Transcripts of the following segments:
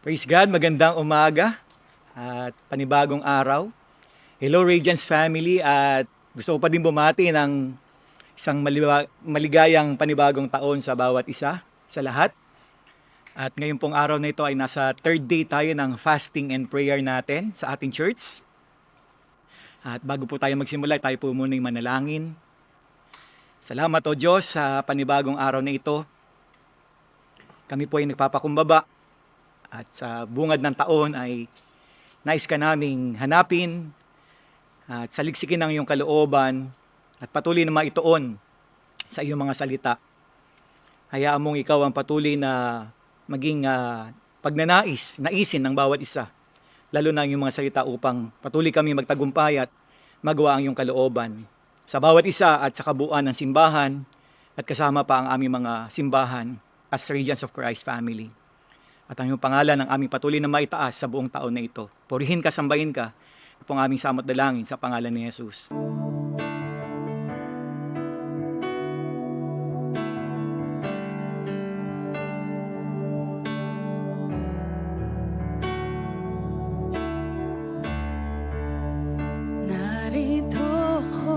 Praise God, magandang umaga at panibagong araw. Hello Radiance family at gusto ko pa din bumati ng isang maligayang panibagong taon sa bawat isa, sa lahat. At ngayon pong araw na ito ay nasa third day tayo ng fasting and prayer natin sa ating church. At bago po tayo magsimula, tayo po muna yung manalangin. Salamat o Diyos sa panibagong araw na ito. Kami po ay nagpapakumbaba. At sa bungad ng taon ay nais ka naming hanapin at saliksikin ang iyong kalooban at patuloy na maituon sa iyong mga salita. Hayaan mong ikaw ang patuloy na maging naisin ng bawat isa, lalo na ang iyong mga salita upang patuloy kami magtagumpay at magawa ang iyong kalooban sa bawat isa at sa kabuuan ng simbahan at kasama pa ang aming mga simbahan as Radiance of Christ family. At ang iyong pangalan ang aming patuloy na maitaas sa buong taon na ito. Purihin ka, sambahin ka. Ito ang aming samot dalangin sa pangalan ni Jesus. Narito ako,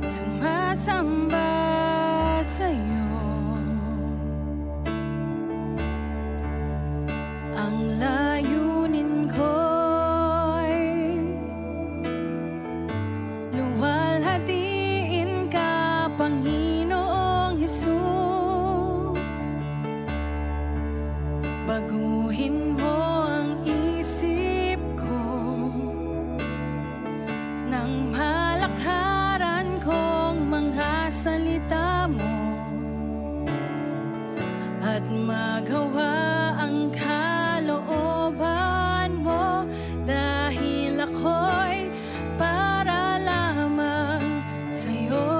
sumasamba sa'yo. Ang layunin ko'y luwalhatiin ka, Panginoong Hesus. Baguhin mo ang isip ko nang malakaran kong mga salita mo at magawa ang kalooban mo, dahil ako'y para lamang sa'yo.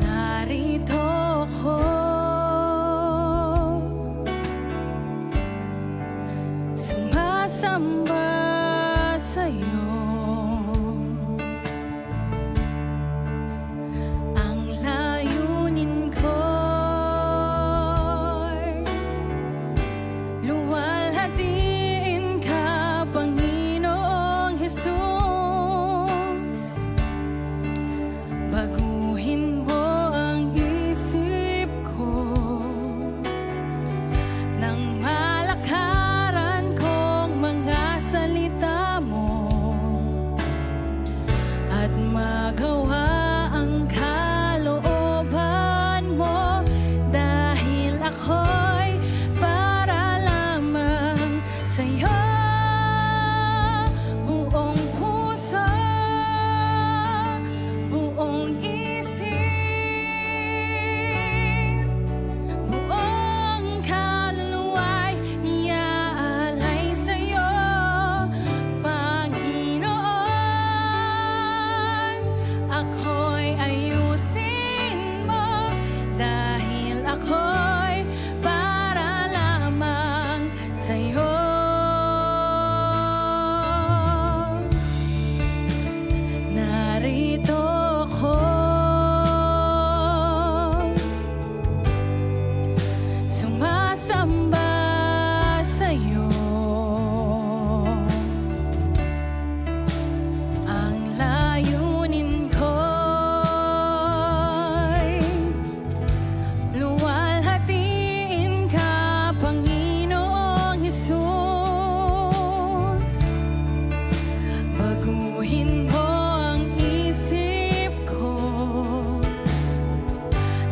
Narito ako, sumasamba sa'yo. Ang layunin ko'y luwalhatiin ka, Panginoong Hesus. Baguhin mo ang isip ko nang malakaran kong mga salita mo at magawa ang kalooban mo, dahil ako'y para lamang sa'yo. Buong puso, buong isip, buong kaluluwa'y iaalay sa'yo, Panginoon. Ako'y ayusin mo, dahil ako'y para lamang sa'yo. Narito ako, sumasamba sa'yo. Ang layunin ko'y luwalhatiin ka, Panginoong Hesus. Baguhin mo ang isip ko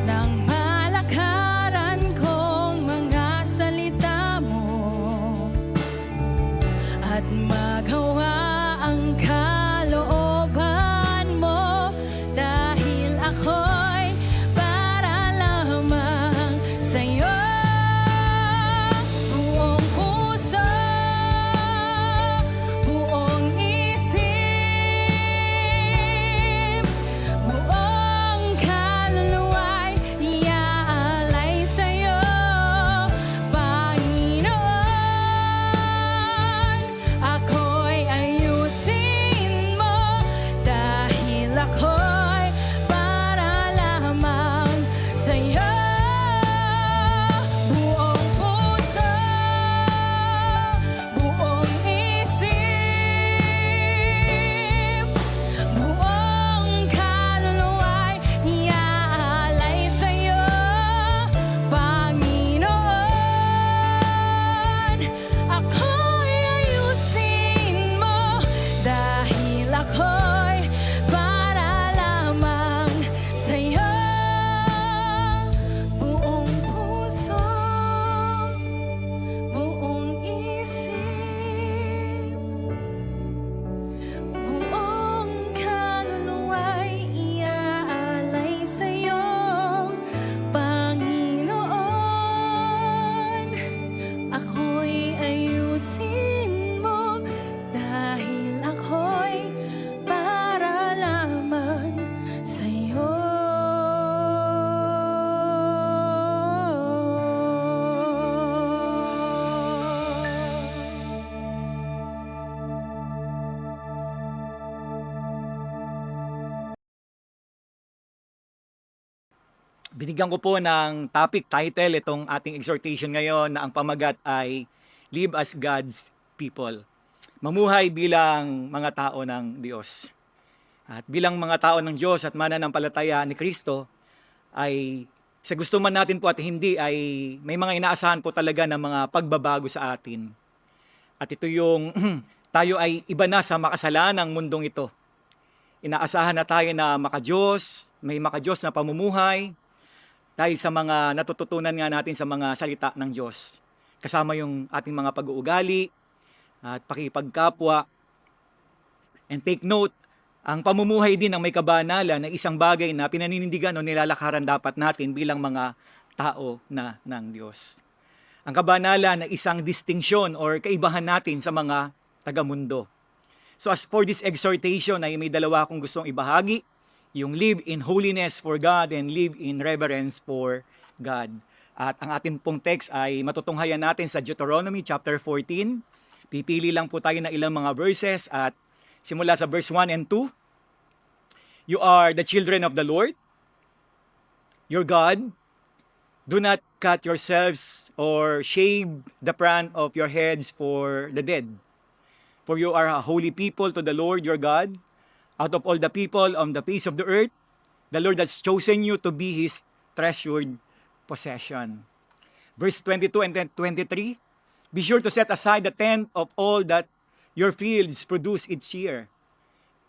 nang malakaran kong mga salita mo at magawa ang kalooban mo, dahil ako'y para lamang sa'yo. Buong puso, buong isip, buong kaluluwa'y iaalay sa'yo, Panginoon. Ako'y ayusin Binigyan ko po ng topic title itong ating exhortation ngayon na ang pamagat ay Live as God's People. Mamuhay bilang mga tao ng Diyos. At bilang mga tao ng Diyos at mananampalataya ni Kristo ay sa gusto man natin po at hindi ay may mga inaasahan po talaga ng mga pagbabago sa atin. At ito yung tayo ay iba na sa makasalanang mundong ito. Inaasahan na tayo na may makadiyos na pamumuhay, dahil sa mga natututunan nga natin sa mga salita ng Diyos. Kasama yung ating mga pag-uugali at pakipagkapwa. And take note, ang pamumuhay din ng may kabanalan na isang bagay na pinaninindigan o nilalakaran dapat natin bilang mga tao ng Diyos. Ang kabanalan na isang distinction or kaibahan natin sa mga taga-mundo. So as for this exhortation ay may dalawa akong gustong ibahagi. Yung live in holiness for God and live in reverence for God. At ang ating pong text ay matutunghayan natin sa Deuteronomy chapter 14. Pipili lang po tayo ng ilang mga verses at simula sa verse 1 and 2. You are the children of the Lord, your God. Do not cut yourselves or shave the crown of your heads for the dead. For you are a holy people to the Lord your God. Out of all the people on the face of the earth, the Lord has chosen you to be His treasured possession. Verse 22 and 23, be sure to set aside the tenth of all that your fields produce each year.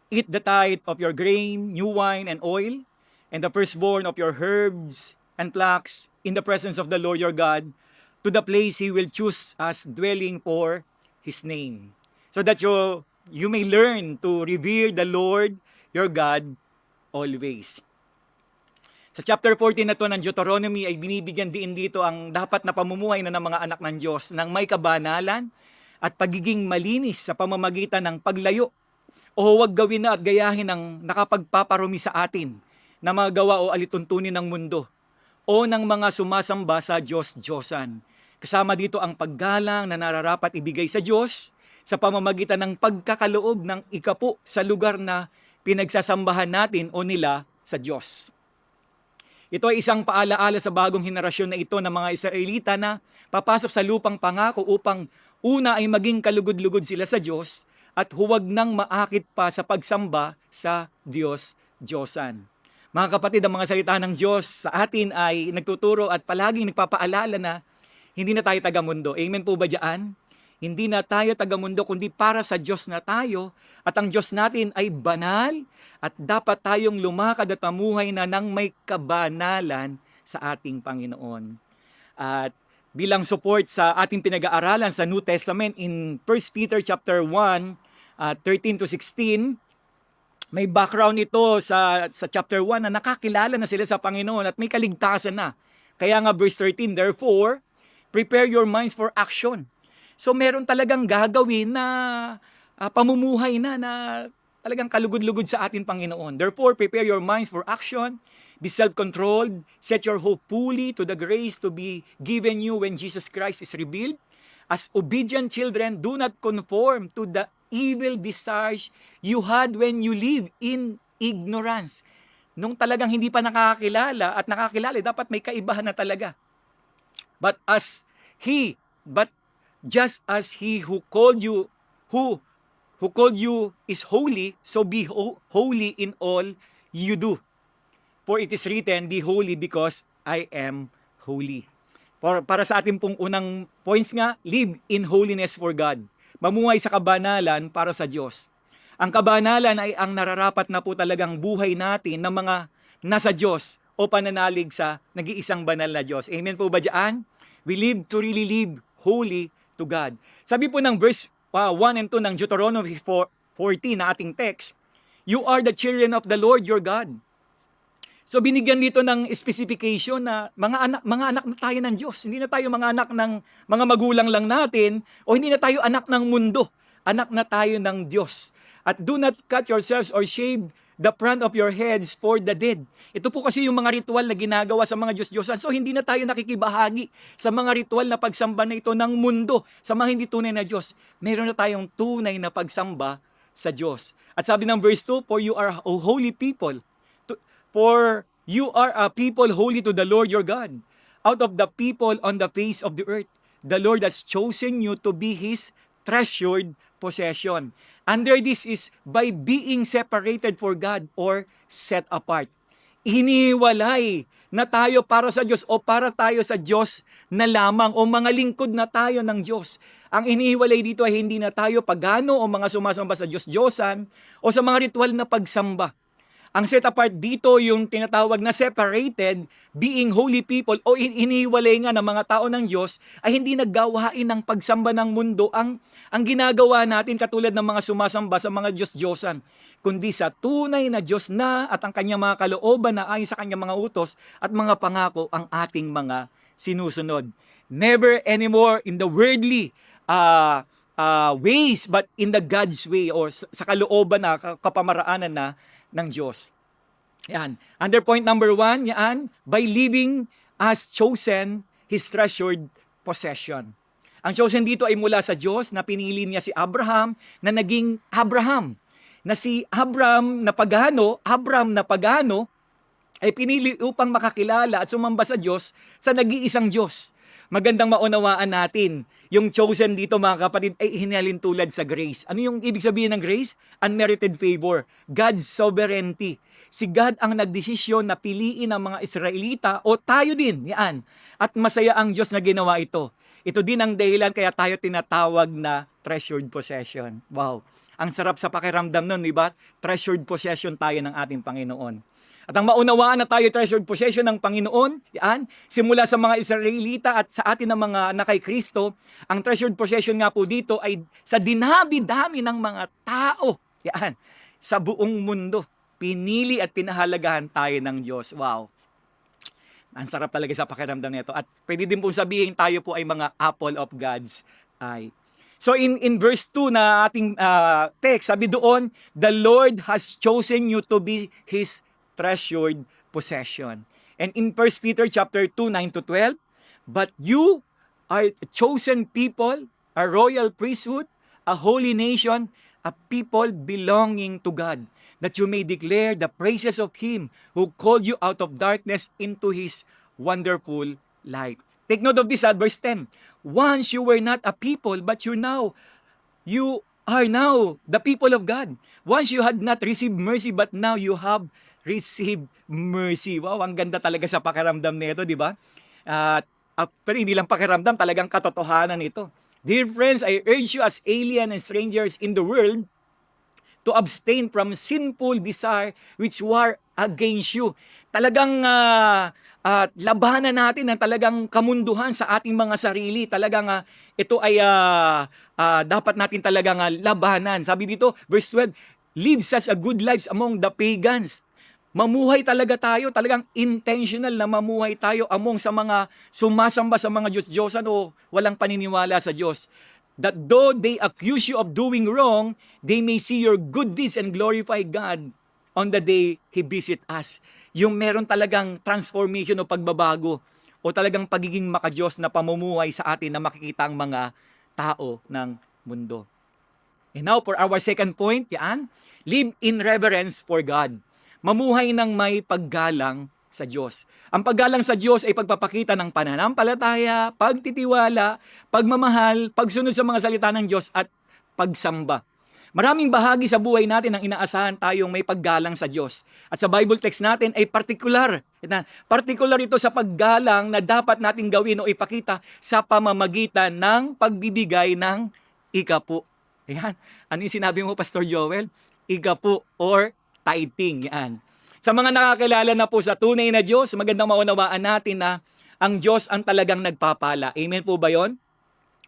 Eat the tithe of your grain, new wine, and oil, and the firstborn of your herbs and flax in the presence of the Lord your God, to the place He will choose as dwelling for His name, so that you may learn to revere the Lord your God always. Sa chapter 14 na to ng Deuteronomy ay binibigyan din dito ang dapat na pamumuhay na ng mga anak ng Diyos ng may kabanalan at pagiging malinis sa pamamagitan ng paglayo o huwag gawin na at gayahin ng nakapagpaparumi sa atin na mga gawa o alituntunin ng mundo o ng mga sumasamba sa Diyos-Diyosan. Kasama dito ang paggalang na nararapat ibigay sa Diyos sa pamamagitan ng pagkakaloob ng ikapu sa lugar na pinagsasambahan natin o nila sa Diyos. Ito ay isang paalaala sa bagong henerasyon na ito ng mga Israelita na papasok sa lupang pangako upang una ay maging kalugod-lugod sila sa Diyos at huwag nang maakit pa sa pagsamba sa Diyos-Diyosan. Mga kapatid, ang mga salita ng Diyos sa atin ay nagtuturo at palaging nagpapaalala na hindi na tayo taga-mundo. Amen po ba dyan? Hindi na tayo taga-mundo kundi para sa Diyos na tayo at ang Diyos natin ay banal at dapat tayong lumakad at pamuhay na ng may kabanalan sa ating Panginoon. At bilang support sa ating pinag-aaralan sa New Testament in 1 Peter chapter 1, 13 to 16, may background ito sa chapter 1 na nakakilala na sila sa Panginoon at may kaligtasan na. Kaya nga verse 13, therefore, prepare your minds for action. So meron talagang gagawin na pamumuhay na talagang kalugod-lugod sa atin Panginoon. Therefore, prepare your minds for action, be self-controlled, set your hope fully to the grace to be given you when Jesus Christ is revealed. As obedient children, do not conform to the evil desires you had when you live in ignorance. Nung talagang hindi pa nakakilala at nakakilala, dapat may kaibahan na talaga. But just as He who called you is holy, so be holy in all you do. For it is written, be holy because I am holy. Para sa ating pong unang points nga, live in holiness for God. Mamuhay sa kabanalan para sa Diyos. Ang kabanalan ay ang nararapat na po talagang buhay natin ng mga nasa Diyos o pananalig sa nag-iisang banal na Diyos. Amen po ba dyan? We live to really live holy to God. Sabi po ng verse 1 and 2 ng Deuteronomy 14 na ating text, you are the children of the Lord your God. So binigyan dito ng specification na mga anak na tayo ng Diyos. Hindi na tayo mga anak ng mga magulang lang natin o hindi na tayo anak ng mundo. Anak na tayo ng Diyos. At do not cut yourselves or shave the crown of your heads for the dead. Ito po kasi yung mga ritual na ginagawa sa mga Diyos-Diyosan. So hindi na tayo nakikibahagi sa mga ritual na pagsamba na ito ng mundo, sa mga hindi tunay na Diyos. Meron na tayong tunay na pagsamba sa Diyos. At sabi ng verse 2, for you are a holy people. For You are a people holy to the Lord your God. Out of the people on the face of the earth, the Lord has chosen you to be His treasured possession. Under this is by being separated for God or set apart. Hiniwalay na tayo para sa Diyos o para tayo sa Diyos na lamang o mga lingkod na tayo ng Diyos. Ang inihiwalay dito ay hindi na tayo pagano o mga sumasamba sa Diyos-Diyosan o sa mga ritual na pagsamba. Ang set apart dito yung tinatawag na separated, being holy people o inihiwalay nga ng mga tao ng Diyos ay hindi naggawain ng pagsamba ng mundo ang ginagawa natin katulad ng mga sumasamba sa mga Diyos-Diyosan, kundi sa tunay na Diyos na at ang kanyang mga kalooban na ayon sa kanyang mga utos at mga pangako ang ating mga sinusunod. Never anymore in the worldly ways but in the God's way or sa kalooban na kapamaraanan na ng Diyos. Yan. Under point number 1, yan, by living as chosen, His treasured possession. Ang chosen dito ay mula sa Diyos na pinili niya si Abraham na naging Abraham. Na si Abram na pagano ay pinili upang makakilala at sumamba sa Diyos sa nag-iisang Diyos. Magandang maunawaan natin, yung chosen dito mga kapatid ay hinalin tulad sa grace. Ano yung ibig sabihin ng grace? Unmerited favor. God's sovereignty. Si God ang nagdesisyon na piliin ang mga Israelita o tayo din, yan. At masaya ang Diyos na ginawa ito. Ito din ang dahilan kaya tayo tinatawag na treasured possession. Wow. Ang sarap sa pakiramdam nun, di ba? Treasured possession tayo ng ating Panginoon. At ang maunawaan na tayo treasured possession ng Panginoon, yan, simula sa mga Israelita at sa atin ng mga na kay Kristo, ang treasured possession nga po dito ay sa dinabi-dami ng mga tao, yan, sa buong mundo. Pinili at pinahalagahan tayo ng Diyos. Wow. Ang sarap talaga sa pakiramdam nito. At pwede din pong sabihin tayo po ay mga apple of God's eye. So in verse 2 na ating text, sabi doon, the Lord has chosen you to be His treasured possession. And in 1 Peter chapter 2, 9-12, but you are a chosen people, a royal priesthood, a holy nation, a people belonging to God, that you may declare the praises of Him who called you out of darkness into His wonderful light. Take note of this at verse 10. Once you were not a people, but you are now the people of God. Once you had not received mercy, but now you have received mercy. Wow, ang ganda talaga sa pakiramdam nito, di ba? Pero hindi lang pakiramdam, talagang katotohanan ito. Dear friends, I urge you as alien and strangers in the world to abstain from sinful desire which war against you. Talagang labanan natin ang talagang kamunduhan sa ating mga sarili. Talagang ito ay dapat natin talagang labanan. Sabi dito, verse 12, live such a good lives among the pagans. Mamuhay talaga tayo, talagang intentional na mamuhay tayo among sa mga sumasamba sa mga Diyos-Diyosan o walang paniniwala sa Diyos. That though they accuse you of doing wrong, they may see your good deeds and glorify God on the day He visit us. Yung meron talagang transformation o pagbabago o talagang pagiging makadiyos na pamumuhay sa atin na makikita ang mga tao ng mundo. And now for our second point, yan, live in reverence for God. Mamuhay ng may paggalang sa Diyos. Ang paggalang sa Diyos ay pagpapakita ng pananampalataya, pagtitiwala, pagmamahal, pagsunod sa mga salita ng Diyos at pagsamba. Maraming bahagi sa buhay natin ang inaasahan tayong may paggalang sa Diyos. At sa Bible text natin ay partikular. Partikular ito sa paggalang na dapat natin gawin o ipakita sa pamamagitan ng pagbibigay ng ikapu. Ayan. Ano yung sinabi mo, Pastor Joel? Ikapu or tithing. Yan. Sa mga nakakilala na po sa tunay na Diyos, magandang maunawaan natin na ang Diyos ang talagang nagpapala. Amen po ba yon?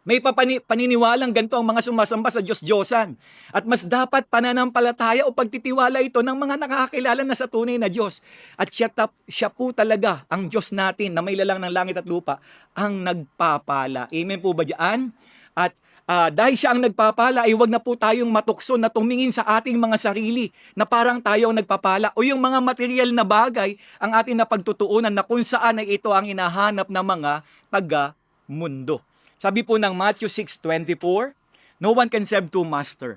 May paniniwalang ganito ang mga sumasamba sa Diyos-Diyosan. At mas dapat pananampalataya o pagtitiwala ito ng mga nakakilala na sa tunay na Diyos. At siya po talaga ang Diyos natin na may lalang ng langit at lupa ang nagpapala. Amen po ba diyan? At dahil siya ang nagpapala, ay huwag na po tayong matukso na tumingin sa ating mga sarili na parang tayo ang nagpapala o yung mga material na bagay ang ating napagtutuunan na kung saan ay ito ang hinahanap ng mga taga-mundo. Sabi po ng Matthew 6:24, no one can serve two masters.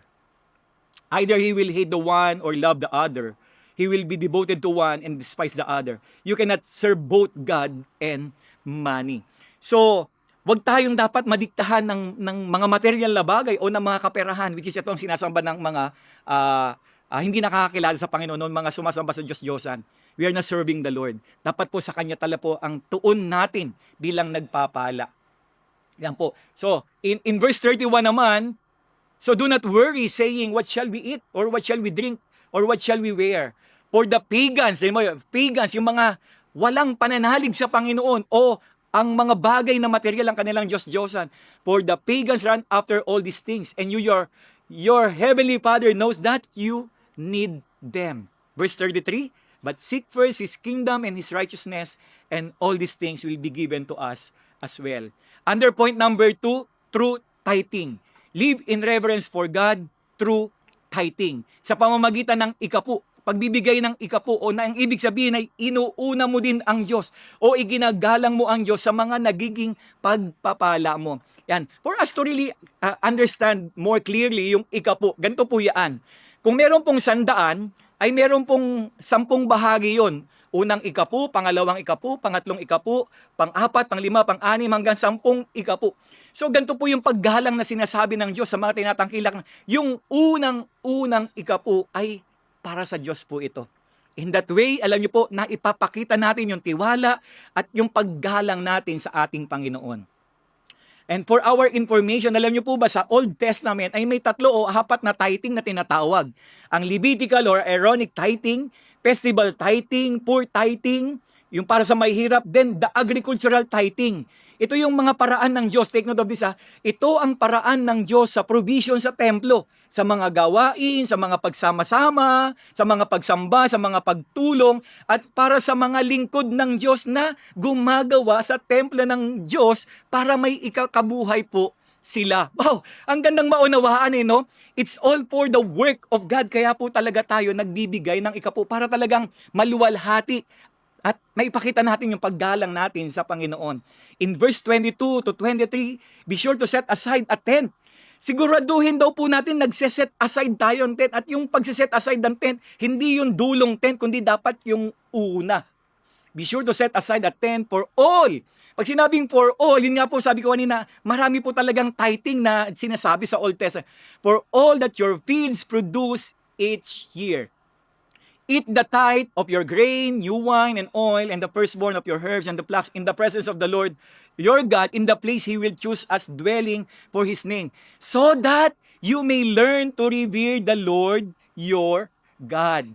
Either he will hate the one or love the other. he will be devoted to one and despise the other. You cannot serve both God and money. So, wag tayong dapat madiktahan ng mga material na bagay o ng mga kaperahan, which is ito ang sinasamba ng mga hindi nakakakilala sa Panginoon, mga sumasamba sa Diyos-Diyosan. We are not serving the Lord. Dapat po sa Kanya tala po ang tuon natin bilang nagpapala. Yan po. So, in verse 31 naman, so do not worry saying, what shall we eat? Or what shall we drink? Or what shall we wear? For the pagans, yung mga walang pananalig sa Panginoon o ang mga bagay na material ang kanilang Diyos-Diyosan. For the pagans run after all these things, and your heavenly Father knows that you need them. Verse 33, but seek first His kingdom and His righteousness, and all these things will be given to us as well. Under point number 2, true tithing. Live in reverence for God through tithing. Sa pamamagitan ng ikapu, pagbibigay ng ikapu o na ang ibig sabihin ay inuuna mo din ang Diyos o iginagalang mo ang Diyos sa mga nagiging pagpapala mo. Yan. For us to really understand more clearly yung ikapu, ganito po yan. Kung meron pong 100, ay meron pong 10 bahagi yon. Unang ikapu, pangalawang ikapu, pangatlong ikapu, pang-4, pang-5, pang-6, hanggang 10 ikapu. So ganito po yung paggalang na sinasabi ng Diyos sa mga tinatangkilak. Yung unang ikapu ay para sa Diyos po ito. In that way, alam niyo po, na ipapakita natin yung tiwala at yung paggalang natin sa ating Panginoon. And for our information, alam niyo po ba sa Old Testament ay may 3 o 4 na tithing na tinatawag. Ang Levitical or Aaronic tithing, festival tithing, poor tithing, yung para sa may hirap, then the agricultural tithing. Ito yung mga paraan ng Diyos. Take note of this ha. Ito ang paraan ng Diyos sa provision sa templo, sa mga gawain, sa mga pagsama-sama, sa mga pagsamba, sa mga pagtulong, at para sa mga lingkod ng Diyos na gumagawa sa templo ng Diyos para may ikakabuhay po sila. Wow! Ang gandang maunawaan no? It's all for the work of God. Kaya po talaga tayo nagbibigay ng ikapu para talagang maluwalhati at maipakita natin yung paggalang natin sa Panginoon. In verse 22 to 23, be sure to set aside a tent. Siguraduhin daw po natin nagse-set aside tayo ng tent. At yung pagse-set aside ng tent, hindi yung dulong tent, kundi dapat yung una. Be sure to set aside a tent for all. Pag sinabing for all, yun nga po sabi ko kanina, marami po talagang tithing na sinasabi sa Old Testament. For all that your fields produce each year. Eat the tithe of your grain, new wine, and oil, and the firstborn of your herbs and the flocks in the presence of the Lord your God, in the place He will choose as dwelling for His name, so that you may learn to revere the Lord your God.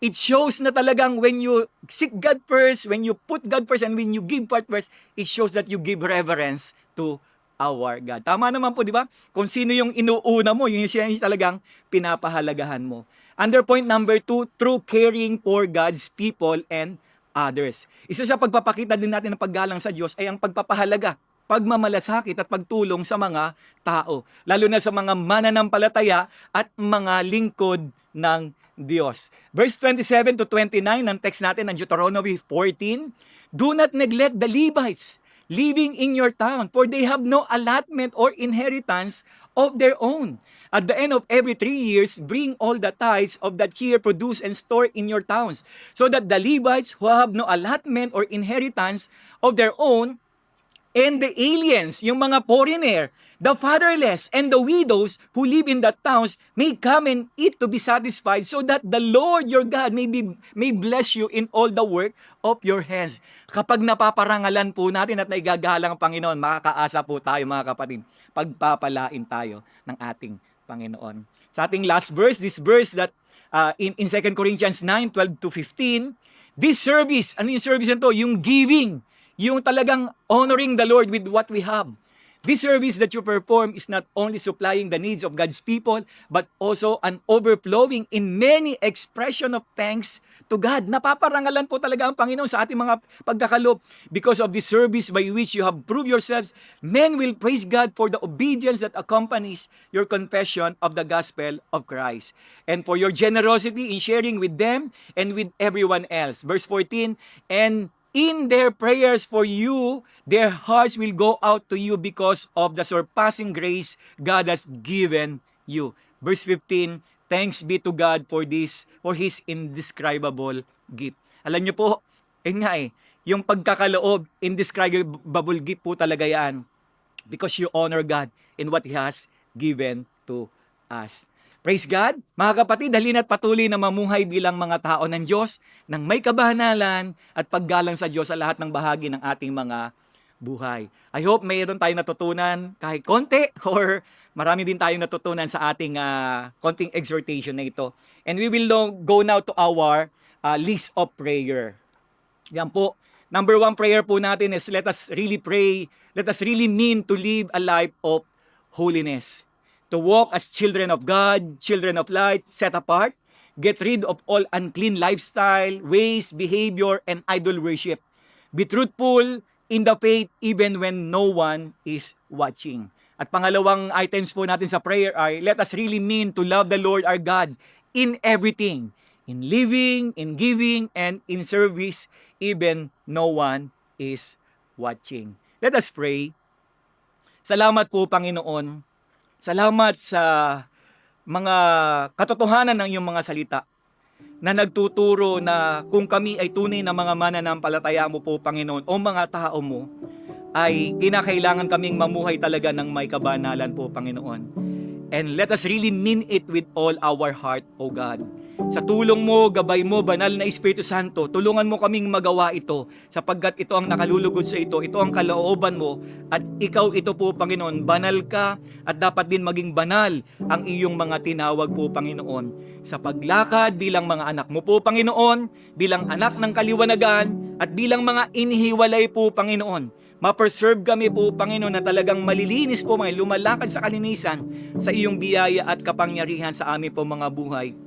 It shows na talagang when you seek God first, when you put God first, and when you give part first, it shows that you give reverence to our God. Tama naman po, di ba? Kung sino yung inuuna mo, yun siya yung talagang pinapahalagahan mo. Under point number 2, true caring for God's people and others. Isa sa pagpapakita din natin ng paggalang sa Diyos ay ang pagpapahalaga, pagmamalasakit at pagtulong sa mga tao, lalo na sa mga mananampalataya at mga lingkod ng Diyos. Verse 27 to 29 ng text natin ng Deuteronomy 14, do not neglect the Levites living in your town, for they have no allotment or inheritance of their own. At the end of every 3 years, bring all the tithes of that year produced and store in your towns, so that the Levites who have no allotment or inheritance of their own, and the aliens, yung mga foreigner, the fatherless, and the widows who live in the towns may come and eat to be satisfied, so that the Lord your God may bless you in all the work of your hands. Kapag napaparangalan po natin at naigagalang ang Panginoon, makakaasa po tayo mga kapatid. Pagpapalain tayo ng ating Panginoon. Sa ating last verse, this verse that in 2 Corinthians 9:12 to 15, this service, ano yung service nito? Yung giving, yung talagang honoring the Lord with what we have. This service that you perform is not only supplying the needs of God's people, but also an overflowing in many expression of thanks to God. Napaparangalan po talaga ang Panginoon sa ating mga pagkakalob. Because of this service by which you have proved yourselves, men will praise God for the obedience that accompanies your confession of the gospel of Christ, and for your generosity in sharing with them and with everyone else. Verse 14, and in their prayers for you, their hearts will go out to you because of the surpassing grace God has given you. Verse 15, Thanks be to God for His indescribable gift. Alam niyo po, yung pagkakaloob, indescribable gift po talaga yan. Because you honor God in what He has given to us. Praise God! Mga kapatid, halina't patuloy na mamuhay bilang mga tao ng Diyos ng may kabanalan at paggalang sa Diyos sa lahat ng bahagi ng ating mga buhay. I hope mayroon tayong natutunan kahit konti or marami din tayong natutunan sa ating konting exhortation na ito. And we will go now to our list of prayer. Yan po. Number 1 prayer po natin is let us really pray, let us really mean to live a life of holiness. To walk as children of God, children of light, set apart, get rid of all unclean lifestyle, ways, behavior, and idol worship. Be truthful in the faith even when no one is watching. At pangalawang items po natin sa prayer ay let us really mean to love the Lord our God in everything, in living, in giving, and in service, even no one is watching. Let us pray. Salamat po, Panginoon. Salamat sa mga katotohanan ng iyong mga salita na nagtuturo na kung kami ay tunay na mga mananampalataya mo po, Panginoon, o mga tao mo, ay kinakailangan kaming mamuhay talaga ng may kabanalan po, Panginoon. And let us really mean it with all our heart, O God. Sa tulong mo, gabay mo, banal na Espiritu Santo, tulungan mo kaming magawa ito sapagkat ito ang nakalulugod sa ito ang kalooban mo at ikaw ito po, Panginoon, banal ka at dapat din maging banal ang iyong mga tinawag po, Panginoon. Sa paglakad bilang mga anak mo po, Panginoon, bilang anak ng kaliwanagan at bilang mga inihiwalay po, Panginoon. Ma-preserve kami po, Panginoon, na talagang malilinis po, mga lumalakad sa kalinisan sa iyong biyaya at kapangyarihan sa amin po mga buhay.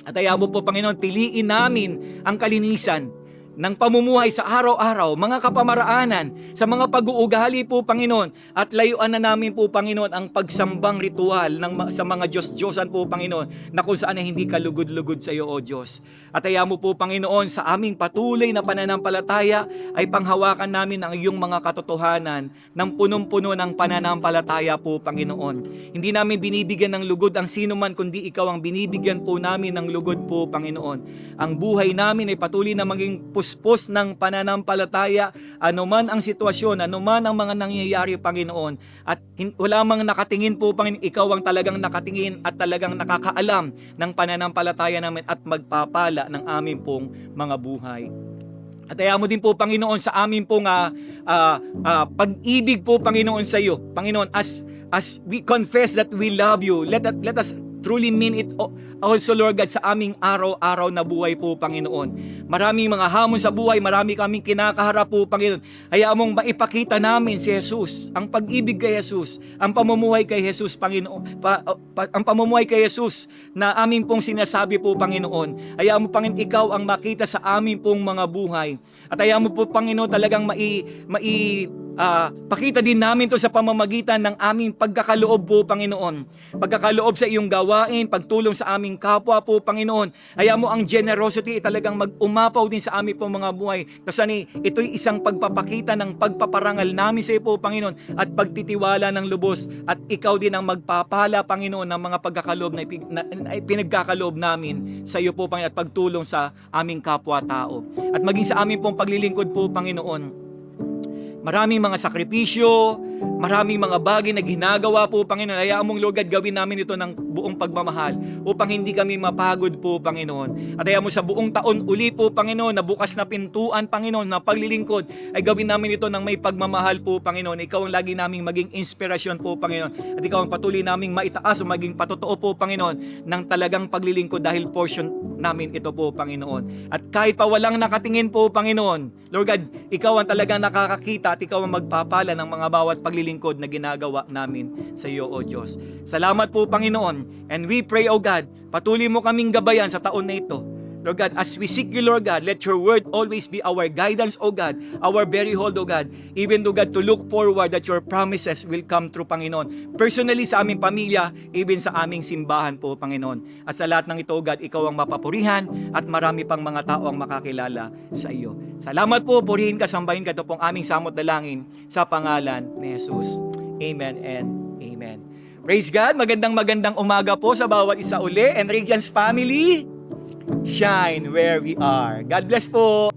At ayaw mo po, Panginoon, piliin namin ang kalinisan ng pamumuhay sa araw-araw, mga kapamaraanan, sa mga pag-uugali po, Panginoon, at layuan na namin po, Panginoon, ang pagsambang ritual sa mga Diyos-Diyosan po, Panginoon, na kung saan ay hindi kalugod-lugod sa iyo, O Diyos. At ayaw mo po, Panginoon, sa aming patuloy na pananampalataya ay panghawakan namin ang iyong mga katotohanan ng punong-puno ng pananampalataya po, Panginoon. Hindi namin binibigyan ng lugod ang sino man, kundi ikaw ang binibigyan po namin ng lugod po, Panginoon. Ang buhay namin ay patuloy na maging puspos ng pananampalataya, anuman ang sitwasyon, anuman ang mga nangyayari, Panginoon. At wala mang nakatingin po, Panginoon, ikaw ang talagang nakatingin at talagang nakakaalam ng pananampalataya namin at magpapala ng aming pong mga buhay. At ayaw mo din po, Panginoon, sa aming pong pag-ibig po, Panginoon, sa iyo. Panginoon, as we confess that we love you, let us truly mean it also, Lord God, sa aming araw-araw na buhay po, Panginoon. Maraming mga hamon sa buhay, marami kaming kinakaharap po, Panginoon. Hayaan mong maipakita namin si Jesus, ang pag-ibig kay Jesus, ang pamumuhay kay Jesus, Panginoon, ang pamumuhay kay Jesus na amin pong sinasabi po, Panginoon. Hayaan mo, Panginoon, ikaw ang makita sa amin pong mga buhay. At hayaan mo po, Panginoon, talagang pakita din namin to sa pamamagitan ng aming pagkakaloob po, Panginoon. Pagkakaloob sa iyong gawain, pagtulong sa aming kapwa po, Panginoon. Hayaan mo ang generosity talagang mag-umapaw din sa aming po mga buhay. Kasi ito'y isang pagpapakita ng pagpaparangal namin sa iyo po, Panginoon, at pagtitiwala ng lubos. At ikaw din ang magpapala, Panginoon, ng mga pagkakaloob na pinagkakaloob namin sa iyo po, Panginoon, at pagtulong sa aming kapwa-tao. At maging sa aming pong paglilingkod po, Panginoon. Maraming mga sakripisyo, maraming mga bagay na ginagawa po, Panginoon. Hayaan mong, Lord God, gawin namin ito ng buong pagmamahal upang hindi kami mapagod po, Panginoon. At hayaan mo sa buong taon uli po, Panginoon, na bukas na pintuan, Panginoon, na paglilingkod, ay gawin namin ito ng may pagmamahal po, Panginoon. Ikaw ang lagi naming maging inspirasyon po, Panginoon. At ikaw ang patuloy naming maitaas o maging patotoo po, Panginoon, ng talagang paglilingkod dahil portion namin ito po, Panginoon. At kahit pa walang nakatingin po, Panginoon, Lord God, ikaw ang talagang nakakakita at ikaw ang magpapala ng mga bawat paglilingkod na ginagawa namin sa iyo, O Diyos. Salamat po, Panginoon. And we pray, O God, patuloy mo kaming gabayan sa taon na ito. Lord God, as we seek you, Lord God, let your word always be our guidance, O God, our very hold, O God. Even, O God, to look forward that your promises will come true, Panginoon. Personally sa aming pamilya, even sa aming simbahan po, Panginoon. At sa lahat ng ito, O God, ikaw ang mapapurihan at marami pang mga tao ang makakilala sa iyo. Salamat po, purihin ka, sambahin ka. Ito pong aming samot dalangin sa pangalan ni Jesus. Amen and amen. Praise God, magandang umaga po sa bawat isa uli. And Radiance family, shine where we are. God bless po.